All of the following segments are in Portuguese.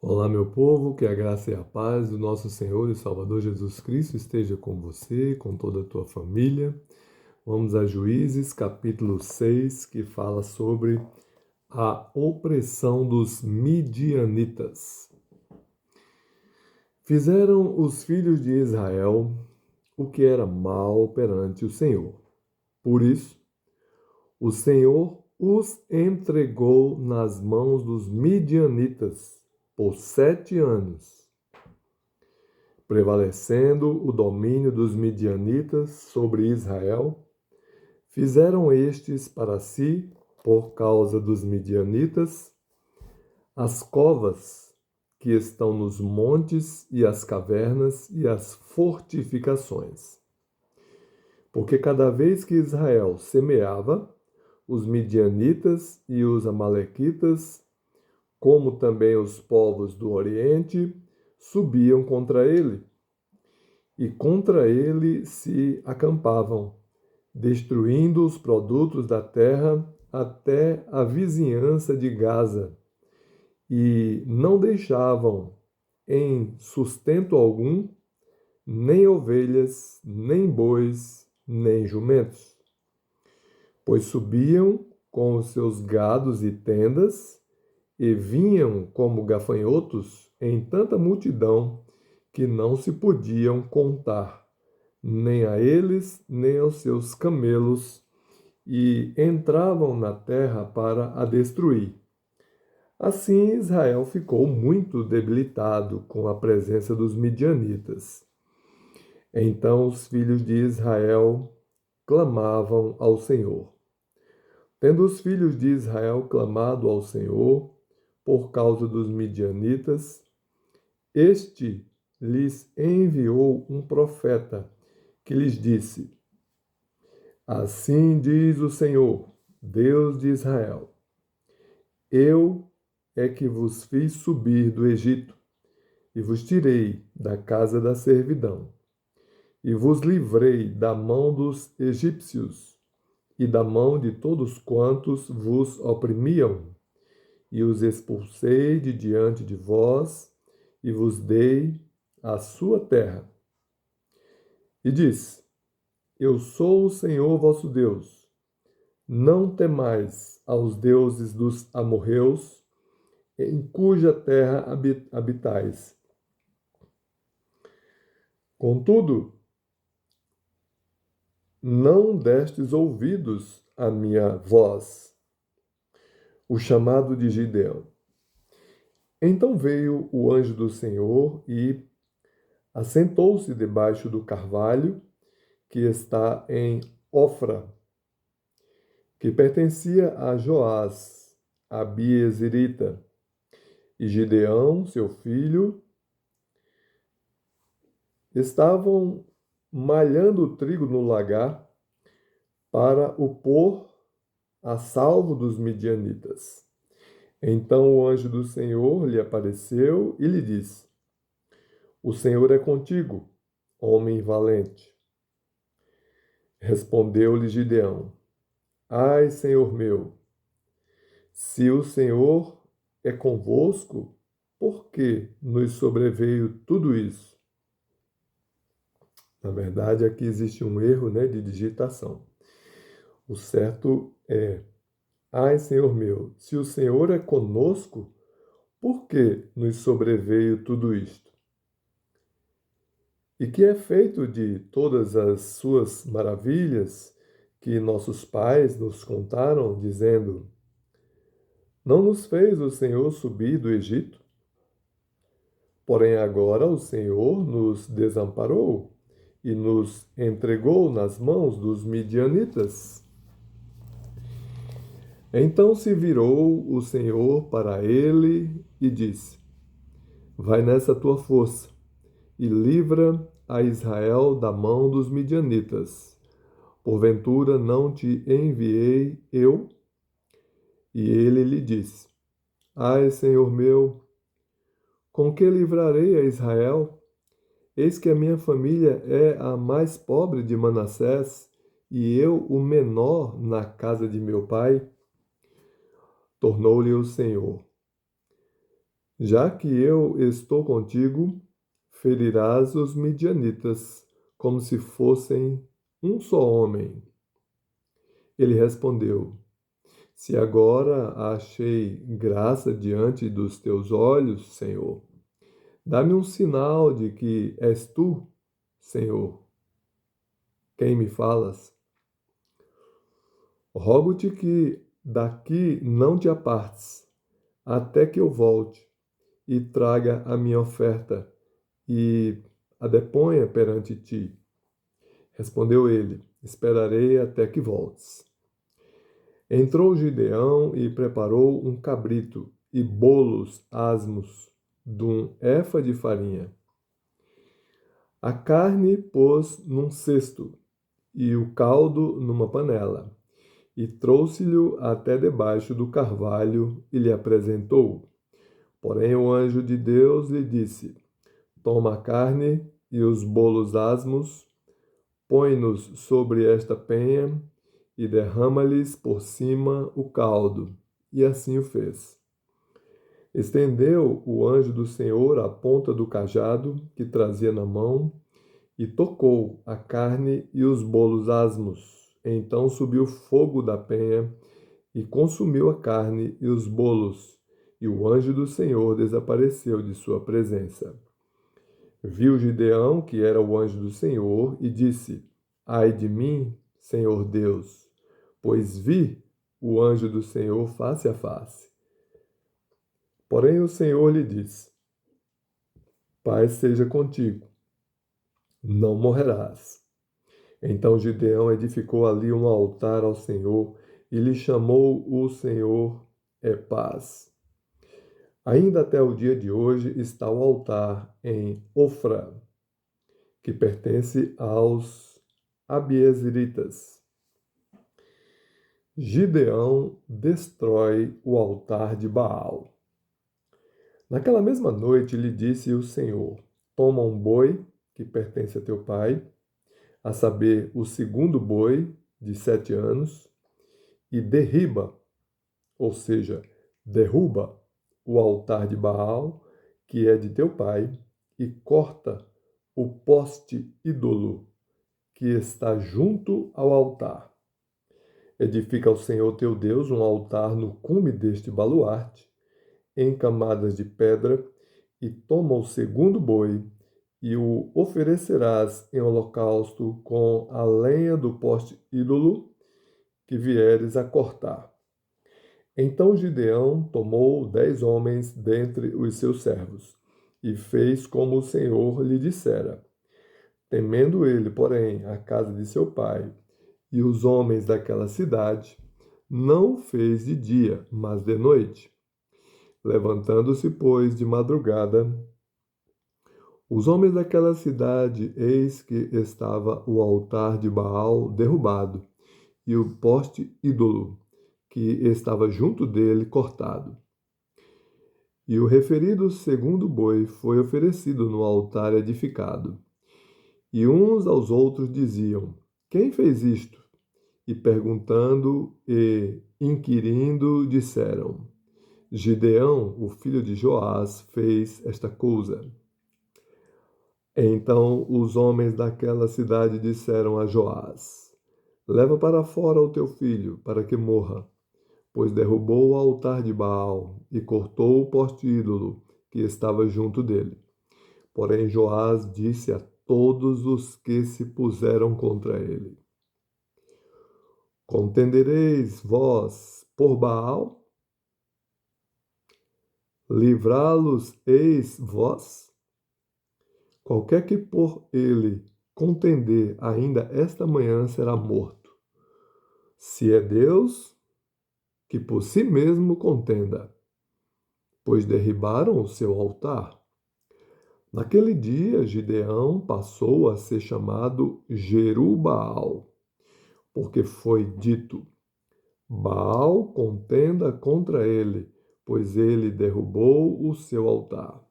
Olá, meu povo, que a graça e a paz do nosso Senhor e Salvador Jesus Cristo esteja com você, com toda a tua família. Vamos a Juízes, capítulo 6, que fala sobre a opressão dos midianitas. Fizeram os filhos de Israel o que era mal perante o Senhor. Por isso, o Senhor os entregou nas mãos dos midianitas por 7 anos, prevalecendo o domínio dos midianitas sobre Israel. Fizeram estes para si, por causa dos midianitas, as covas que estão nos montes e as cavernas e as fortificações. Porque cada vez que Israel semeava, os midianitas e os amalequitas, como também os povos do Oriente, subiam contra ele, e contra ele se acampavam, destruindo os produtos da terra até a vizinhança de Gaza, e não deixavam em sustento algum nem ovelhas, nem bois, nem jumentos, pois subiam com os seus gados e tendas e vinham como gafanhotos em tanta multidão que não se podiam contar, nem a eles, nem aos seus camelos, e entravam na terra para a destruir. Assim Israel ficou muito debilitado com a presença dos midianitas. Então os filhos de Israel clamavam ao Senhor. Tendo os filhos de Israel clamado ao Senhor por causa dos midianitas, este lhes enviou um profeta que lhes disse: Assim diz o Senhor, Deus de Israel: Eu é que vos fiz subir do Egito e vos tirei da casa da servidão e vos livrei da mão dos egípcios e da mão de todos quantos vos oprimiam, e os expulsei de diante de vós e vos dei a sua terra. E diz: Eu sou o Senhor vosso Deus. Não temais aos deuses dos amorreus, em cuja terra habitais. Contudo, não destes ouvidos à minha voz. O chamado de Gideão. Então veio o anjo do Senhor e assentou-se debaixo do carvalho que está em Ofra, que pertencia a Joás, a Biezerita. E Gideão, seu filho, estavam malhando o trigo no lagar para o pôr a salvo dos midianitas. Então o anjo do Senhor lhe apareceu e lhe disse: O Senhor é contigo, homem valente. Respondeu-lhe Gideão: Ai, Senhor meu, se o Senhor é convosco, por que nos sobreveio tudo isso? Na verdade, aqui existe um erro, de digitação. O certo é: Ai, Senhor meu, se o Senhor é conosco, por que nos sobreveio tudo isto? E que é feito de todas as suas maravilhas que nossos pais nos contaram, dizendo: Não nos fez o Senhor subir do Egito? Porém, agora o Senhor nos desamparou e nos entregou nas mãos dos midianitas. Então se virou o Senhor para ele e disse: Vai nessa tua força e livra a Israel da mão dos midianitas. Porventura não te enviei eu? E ele lhe disse: Ai, Senhor meu, com que livrarei a Israel? Eis que a minha família é a mais pobre de Manassés, e eu o menor na casa de meu pai. Tornou-lhe o Senhor: Já que eu estou contigo, ferirás os midianitas, como se fossem um só homem. Ele respondeu: Se agora achei graça diante dos teus olhos, Senhor, dá-me um sinal de que és tu, Senhor, quem me falas. Rogo-te que daqui não te apartes, até que eu volte e traga a minha oferta e a deponha perante ti. Respondeu ele: Esperarei até que voltes. Entrou Gideão e preparou um cabrito e bolos asmos de um efa de farinha. A carne pôs num cesto e o caldo numa panela, e trouxe-lhe até debaixo do carvalho e lhe apresentou. Porém o anjo de Deus lhe disse: Toma a carne e os bolos asmos, põe-nos sobre esta penha e derrama-lhes por cima o caldo. E assim o fez. Estendeu o anjo do Senhor a ponta do cajado que trazia na mão e tocou a carne e os bolos asmos. Então subiu fogo da penha e consumiu a carne e os bolos, e o anjo do Senhor desapareceu de sua presença. Viu Gideão que era o anjo do Senhor e disse: Ai de mim, Senhor Deus, pois vi o anjo do Senhor face a face. Porém o Senhor lhe disse: Paz seja contigo, não morrerás. Então Gideão edificou ali um altar ao Senhor e lhe chamou o Senhor é paz. Ainda até o dia de hoje está o altar em Ofra, que pertence aos abiezritas. Gideão destrói o altar de Baal. Naquela mesma noite lhe disse o Senhor: Toma um boi que pertence a teu pai, a saber, o segundo boi de 7 anos, e derriba, ou seja, derruba o altar de Baal, que é de teu pai, e corta o poste ídolo que está junto ao altar. Edifica ao Senhor teu Deus um altar no cume deste baluarte, em camadas de pedra, e toma o segundo boi, e o oferecerás em holocausto com a lenha do poste ídolo que vieres a cortar. Então Gideão tomou 10 homens dentre os seus servos, e fez como o Senhor lhe dissera. Temendo ele, porém, a casa de seu pai e os homens daquela cidade, não o fez de dia, mas de noite. Levantando-se, pois, de madrugada, os homens daquela cidade, eis que estava o altar de Baal derrubado, e o poste ídolo, que estava junto dele, cortado. E o referido segundo boi foi oferecido no altar edificado. E uns aos outros diziam: Quem fez isto? E perguntando e inquirindo, disseram: Gideão, o filho de Joás, fez esta coisa. Então os homens daquela cidade disseram a Joás: Leva para fora o teu filho, para que morra, pois derrubou o altar de Baal e cortou o poste ídolo que estava junto dele. Porém Joás disse a todos os que se puseram contra ele: Contendereis vós por Baal? Livrá-los-eis vós? Qualquer que por ele contender ainda esta manhã será morto. Se é Deus, que por si mesmo contenda, pois derribaram o seu altar. Naquele dia, Gideão passou a ser chamado Jerubbaal, porque foi dito: Baal contenda contra ele, pois ele derrubou o seu altar.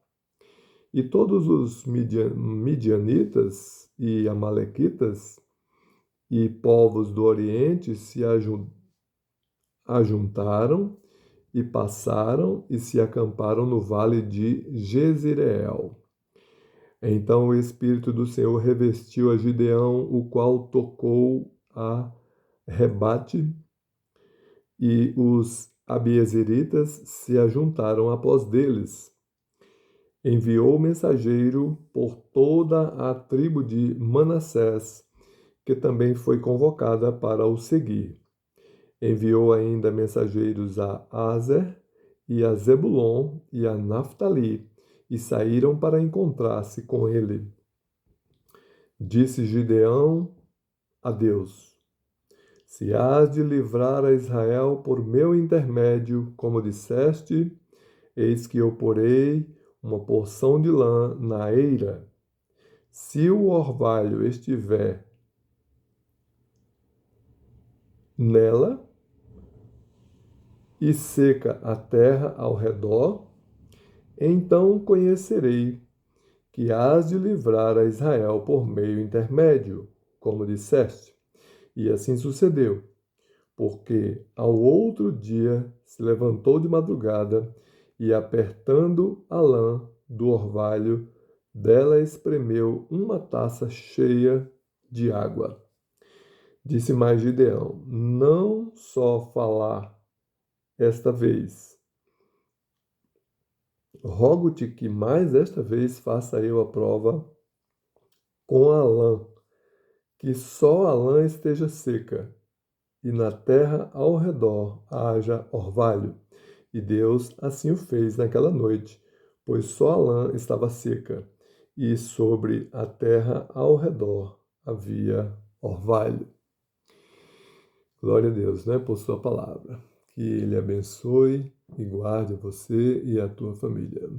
E todos os midianitas e amalequitas e povos do Oriente se ajuntaram e passaram e se acamparam no vale de Jezreel. Então o Espírito do Senhor revestiu a Gideão, o qual tocou a rebate, e os abiezeritas se ajuntaram após deles. Enviou mensageiro por toda a tribo de Manassés, que também foi convocada para o seguir. Enviou ainda mensageiros a Aser e a Zebulon e a Naftali, e saíram para encontrar-se com ele. Disse Gideão a Deus: Se hás de livrar a Israel por meu intermédio, como disseste, eis que eu porei uma porção de lã na eira. Se o orvalho estiver nela e seca a terra ao redor, então conhecerei que hás de livrar a Israel por meio intermédio, como disseste. E assim sucedeu, porque ao outro dia se levantou de madrugada e, apertando a lã do orvalho, dela espremeu uma taça cheia de água. Disse mais Gideão: Não só falar esta vez, rogo-te que mais esta vez faça eu a prova com a lã, que só a lã esteja seca, e na terra ao redor haja orvalho. E Deus assim o fez naquela noite, pois só a lã estava seca, e sobre a terra ao redor havia orvalho. Glória a Deus, né, por sua palavra. Que Ele abençoe e guarde você e a tua família.